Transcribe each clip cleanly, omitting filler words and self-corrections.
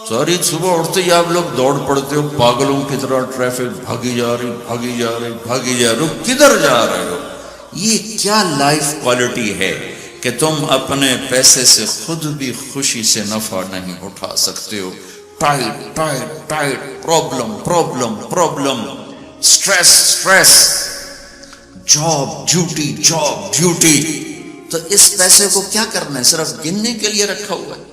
ساری صبح اٹھتے ہی آپ لوگ دوڑ پڑتے ہو پاگلوں کی طرح، ٹریفک بھاگی جا رہی بھاگی جا رہی بھاگی جا رہے ہو، کدھر جا رہے ہو؟ یہ کیا لائف کوالٹی ہے کہ تم اپنے پیسے سے خود بھی خوشی سے نفع نہیں اٹھا سکتے ہو؟ Tight tight tight, problem problem problem, stress stress, job duty job duty. تو اس پیسے کو کیا کرنا ہے؟ صرف گننے کے لیے رکھا ہوا ہے؟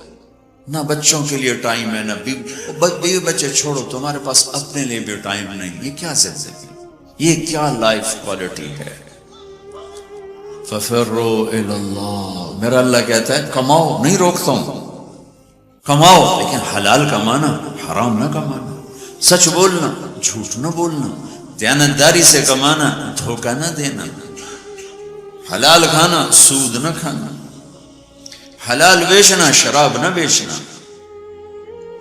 نہ بچوں کے لیے ٹائم ہے، نہ بیوی بچے چھوڑو، تمہارے پاس اپنے لیے بھی ٹائم نہیں. یہ کیا زندگی، یہ کیا لائف کوالٹی ہے؟ فَفِرُّوا إِلَى اللَّهِ. میرا اللہ کہتا ہے کماؤ، نہیں روکتا ہوں، کماؤ لیکن حلال کمانا، حرام نہ کمانا، سچ بولنا، جھوٹ نہ بولنا، دیانتداری سے کمانا، دھوکہ نہ دینا، حلال کھانا، سود نہ کھانا، حلال بیچنا، شراب نہ بیچنا.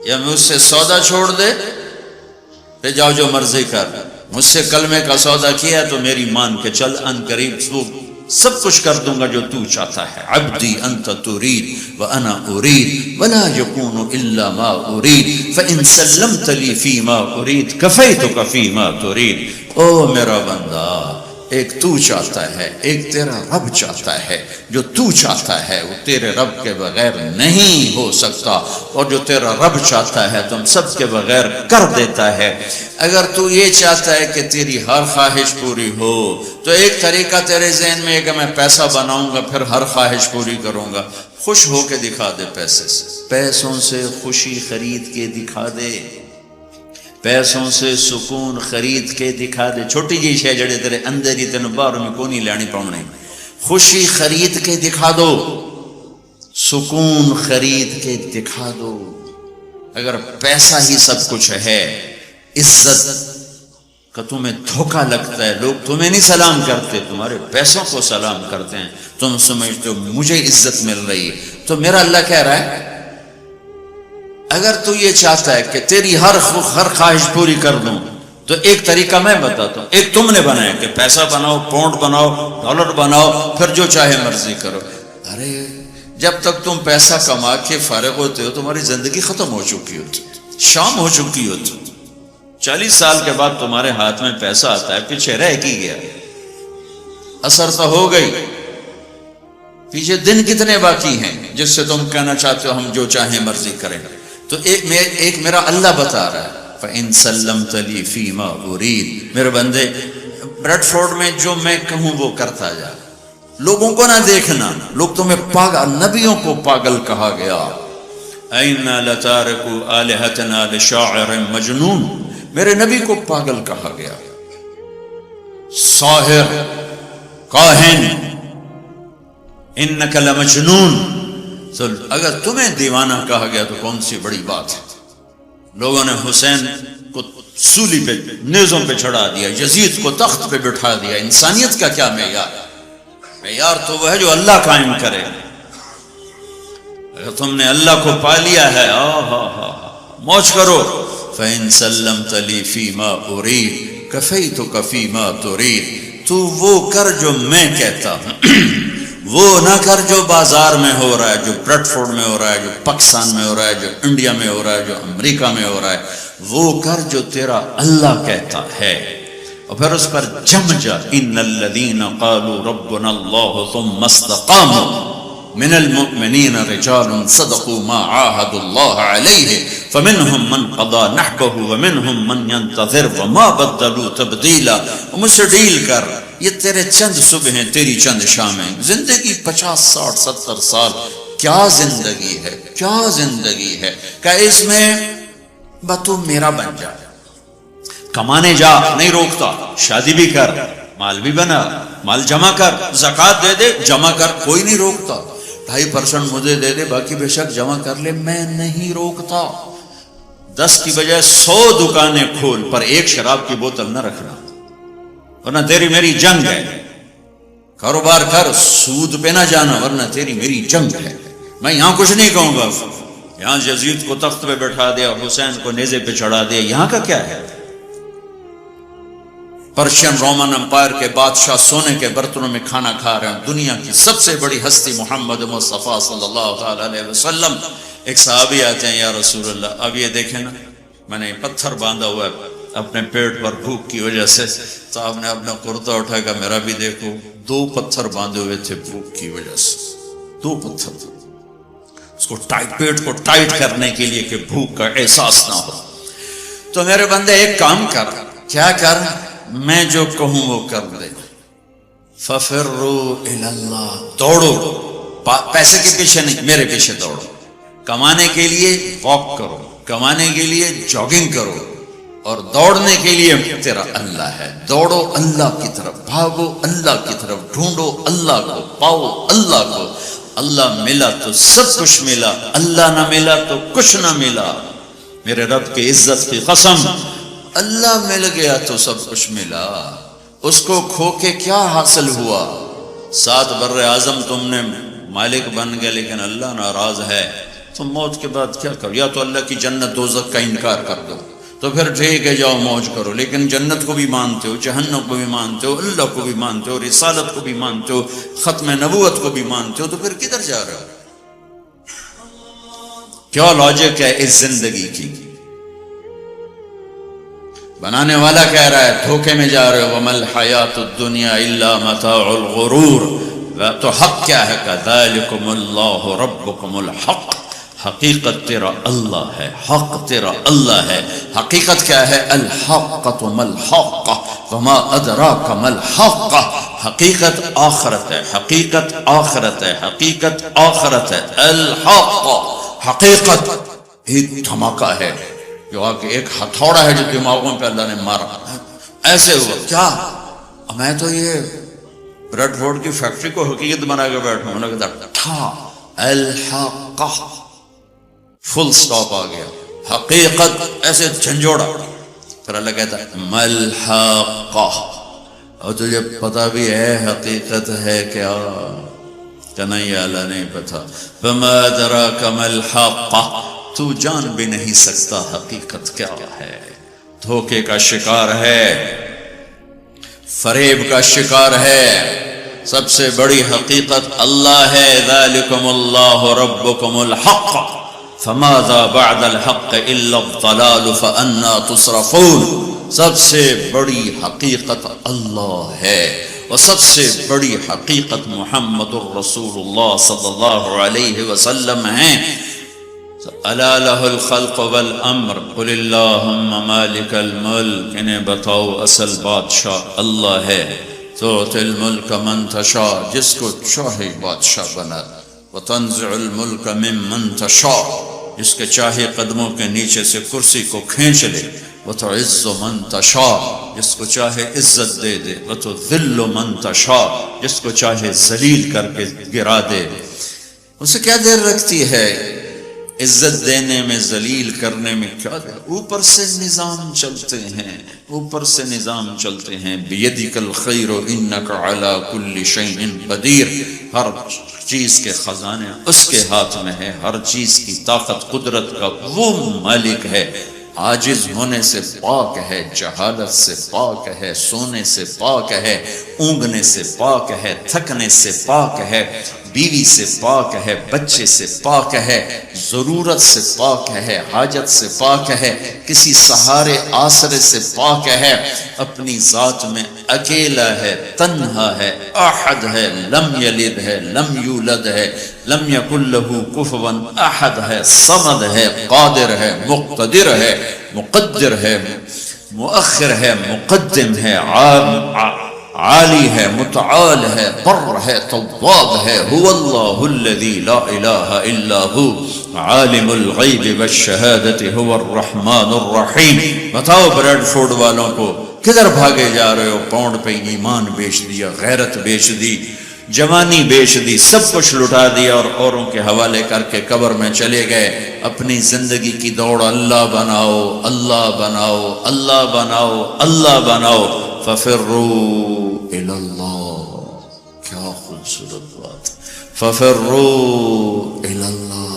یا مجھ سے سودا چھوڑ دے پہ جاؤ جو مرضی کر، مجھ سے کلمے کا سودا کیا تو میری مان کے چل، ان قریب تو سب کچھ کر دوں گا جو تو چاہتا ہے. عبدی انت ترید وانا ارید ولا یکون الا ما ارید فان سلمت لی فیما ارید کفیتک فیما ترید. او میرا بندہ، ایک تو چاہتا ہے، ایک تیرا رب چاہتا ہے. جو تو چاہتا ہے وہ تیرے رب کے بغیر نہیں ہو سکتا، اور جو تیرا رب چاہتا ہے تم سب کے بغیر کر دیتا ہے. اگر تو یہ چاہتا ہے کہ تیری ہر خواہش پوری ہو تو ایک طریقہ تیرے ذہن میں ہے کہ میں پیسہ بناؤں گا پھر ہر خواہش پوری کروں گا. خوش ہو کے دکھا دے پیسے سے، پیسوں سے خوشی خرید کے دکھا دے، پیسوں سے سکون خرید کے دکھا دے. چھوٹی جی شے جڑے تیرے اندر ہی تینوں باہر میں کونی لینی پاؤنی، خوشی خرید کے دکھا دو، سکون خرید کے دکھا دو. اگر پیسہ ہی سب کچھ ہے، عزت کا تمہیں دھوکہ لگتا ہے، لوگ تمہیں نہیں سلام کرتے، تمہارے پیسوں کو سلام کرتے ہیں، تم سمجھتے ہو مجھے عزت مل رہی ہے. تو میرا اللہ کہہ رہا ہے اگر تو یہ چاہتا ہے کہ تیری ہر خواہش پوری کر دوں تو ایک طریقہ میں بتاتا ہوں. ایک تم نے بنایا کہ پیسہ بناؤ، پاؤنڈ بناؤ، ڈالر بناؤ، پھر جو چاہے مرضی کرو. ارے جب تک تم پیسہ کما کے فارغ ہوتے ہو تمہاری زندگی ختم ہو چکی ہوتی، شام ہو چکی ہوتی. 40 سال کے بعد تمہارے ہاتھ میں پیسہ آتا ہے، پیچھے رہ کی گیا، اثر تو ہو گئی، پیچھے دن کتنے باقی ہیں جس سے تم کہنا چاہتے ہو ہم جو چاہیں مرضی کریں. تو ایک میرا اللہ بتا رہا ہے فَإِن سَلَّمْتَ لِي فِي مَا أُرِيدُ. میرے بندے بریڈ فورڈ میں جو میں کہوں وہ کرتا جا، لوگوں کو نہ دیکھنا. لوگ تمہیں پاگل، نبیوں کو پاگل کہا گیا. اَإِنَّا لَتَارِكُوا آلِهَتَنَا لِشَاعِرٍ مَجْنُونٍ. میرے نبی کو پاگل کہا گیا، ساحر، کاہن، اِنَّكَ لَمَجْنُونَ. اگر تمہیں دیوانہ کہا گیا تو کون سی بڑی بات ہے. لوگوں نے حسین کو سولی پہ، نیزوں پہ چڑھا دیا، یزید کو تخت پہ بٹھا دیا. انسانیت کا کیا معیار ہے؟ معیار تو وہ ہے جو اللہ قائم کرے. اگر تم نے اللہ کو پا لیا ہے موج کرو. فَإِن سَلَّمْتَ لِي فِي مَا أُرِيدُ كَفَيْتُكَ فِي مَا تُرِيدُ. تو وہ کر جو میں کہتا ہوں، وہ نہ کر جو بازار میں ہو رہا ہے، جو بریڈ فورڈ میں ہو رہا ہے، جو پاکستان میں ہو رہا ہے، جو انڈیا میں ہو رہا ہے، جو امریکہ میں ہو رہا ہے. وہ کر جو تیرا اللہ کہتا ہے. اور پھر اس پر جم جا. ان الذین قالوا ربنا اللہ ثم استقاموا من المؤمنین رجال صدقوا ما عاهدوا الله علیہ فمنهم من قضى نحبه ومنهم من ينتظر وما بدلوا تبدیلا. مجھ سے ڈیل کر، یہ تیرے چند صبح ہیں، تیری چند شامیں. زندگی 50 60 70 سال، کیا زندگی ہے، کیا زندگی ہے کہ اس میں تو میرا بن جا. کمانے جا، نہیں روکتا، شادی بھی کر، مال بھی بنا، مال جمع کر، زکوٰۃ دے دے، جمع کر، کوئی نہیں روکتا. 2.5% مجھے دے دے، باقی بے شک جمع کر لے، میں نہیں روکتا. 10 کی بجائے 100 دکانیں کھول، پر ایک شراب کی بوتل نہ رکھنا، ورنہ تیری میری جنگ ہے. کاروبار کر، سود پہ نہ جانا، ورنہ تیری میری جنگ ہے. میں یہاں کچھ نہیں کہوں گا. یہاں یزید کو تخت پہ بٹھا دیا، حسین کو نیزے پہ چڑھا دیا، یہاں کا کیا ہے؟ پرشین رومن امپائر کے بادشاہ سونے کے برتنوں میں کھانا کھا رہے ہیں. دنیا کی سب سے بڑی ہستی محمد مصطفیٰ صلی اللہ علیہ وسلم ایک صحابی آتے ہیں، یا رسول اللہ اب یہ دیکھیں نا میں نے پتھر باندھا ہوا ہے اپنے پیٹ پر بھوک کی وجہ سے، تو آپ نے اپنا کرتا اٹھا کر میرا بھی دیکھو، 2 پتھر باندھے ہوئے تھے بھوک کی وجہ سے، 2 پتھر تھے اس کو پیٹ کو ٹائٹ کرنے کے لیے کہ بھوک کا احساس نہ ہو۔ تو میرے بندے ایک کام کر، کیا کر، میں جو کہوں وہ کر دے، فَفِرُّوا إِلَى اللَّهِ، دوڑو، پیسے کے پیچھے نہیں، میرے پیچھے دوڑو، کمانے کے لیے واک کرو، کمانے کے لیے جاگنگ کرو، اور دوڑنے کے لیے تیرا اللہ ہے، دوڑو اللہ کی طرف، بھاگو اللہ کی طرف، ڈھونڈو اللہ کو، پاؤ اللہ کو، اللہ ملا تو سب کچھ ملا، اللہ نہ ملا تو کچھ نہ ملا، میرے رب کی عزت کی قسم، اللہ مل گیا تو سب کچھ ملا، اس کو کھو کے کیا حاصل ہوا؟ 7 بر اعظم تم نے مالک بن گئے لیکن اللہ ناراض ہے، تم موت کے بعد کیا کرو؟ یا تو اللہ کی جنت دوزخ کا انکار کر دو تو پھر ٹھیک ہے جاؤ موج کرو، لیکن جنت کو بھی مانتے ہو، جہنم کو بھی مانتے ہو، اللہ کو بھی مانتے ہو، رسالت کو بھی مانتے ہو، ختم نبوت کو بھی مانتے ہو، تو پھر کدھر جا رہے ہو؟ کیا لاجک ہے اس زندگی کی؟ بنانے والا کہہ رہا ہے دھوکے میں جا رہے ہو، وَمَا الْحَيَاةُ الدُّنْيَا إِلَّا مَتَاعُ الْغُرُورِ، تو حق کیا ہے؟ كَذَلِكُمُ اللَّهُ رَبُّكُمُ الْحَقِّ، حقیقت تیرا اللہ ہے، حق تیرا اللہ ہے، حقیقت کیا ہے؟ الحقۃ ما الحق وما ادراک ما الحق، حقیقت آخرت ہے، حقیقت آخرت ہے، حقیقت آخرت ہے، الحق، حقیقت ایک دھماکہ ہے جو آ کے ایک ہتھوڑا ہے جو دماغوں پہ اللہ نے مارا، ایسے ہوا کیا؟ میں تو یہ بریڈ فورڈ کی فیکٹری کو حقیقت بنا کے بیٹھا ہوں، لگتا تھا الحق، فل سٹاپ آ گیا، حقیقت ایسے جھنجھوڑا، پھر اللہ کہتا ہے ملحقہ، اور تجھے پتا بھی ہے حقیقت ہے کیا؟ کہ نہیں اللہ نہیں پتا، فما ادراک ملحقہ، تو جان بھی نہیں سکتا حقیقت کیا ہے، دھوکے کا شکار ہے، فریب کا شکار ہے، سب سے بڑی حقیقت اللہ ہے، ذالکم اللہ ربکم الحق فماذا بعد الحق الا الضلال فانا تصرفون، سب سے بڑی حقیقت اللہ ہے، اور سب سے بڑی حقیقت محمد الرسول اللہ صلی اللہ علیہ وسلم ہیں۔ الا لہ الخلق والامر قل اللہم مالک الملک، انہیں بتاؤ اصل بادشاہ اللہ ہے، تؤتی الملک من تشاء، جس کو چاہے بادشاہ بنا، وتنزع الملک ممن تشاء، جس کے چاہے قدموں کے نیچے سے کرسی کو کھینچ لے، وتعز من تشاء، جس کو چاہے عزت دے دے، وتذل من تشاء، جس کو چاہے ذلیل کر کے گرا دے۔ اسے کیا دیر رکھتی ہے عزت دینے میں، ذلیل کرنے میں، کیا دیر؟ اوپر سے نظام چلتے ہیں، اوپر سے نظام چلتے ہیں، بیدک الخیر انک علی کل شیء قدیر، ہر چیز کے خزانے اس کے ہاتھ میں ہے، ہر چیز کی طاقت قدرت کا وہ مالک ہے، عاجز ہونے سے پاک ہے، جہالت سے پاک ہے، سونے سے پاک ہے، اونگنے سے پاک ہے، تھکنے سے پاک ہے، بیوی سے پاک ہے، بچے سے پاک ہے، ضرورت سے پاک ہے، حاجت سے پاک ہے، کسی سہارے آسرے سے پاک ہے، اپنی ذات میں اکیلا ہے، تنہا ہے، احد ہے، لم یلد ہے، لم یولد ہے، لم یکن لہ کفوا احد ہے، صمد ہے، قادر ہے، مقتدر ہے، مقدر ہے، مؤخر ہے، مقدم ہے، عالی ہے، متعال ہے، بر ہے، تواب ہے، هو اللہ الذی لا الہ الا ہو عالم الغیب والشہادت هو الرحمن الرحیم۔ بتاؤ بریڈ فوڈ والوں کو کدھر بھاگے جا رہے ہو؟ پاؤنڈ پہ ایمان بیچ دیا، غیرت بیچ دی، جوانی بیچ دی، سب کچھ لٹا دیا اور اوروں کے حوالے کر کے قبر میں چلے گئے۔ اپنی زندگی کی دوڑ اللہ بناؤ، اللہ بناؤ، اللہ بناؤ، اللہ بناؤ، ففروا الی اللہ، کیا خوبصورت بات، ففروا الی اللہ،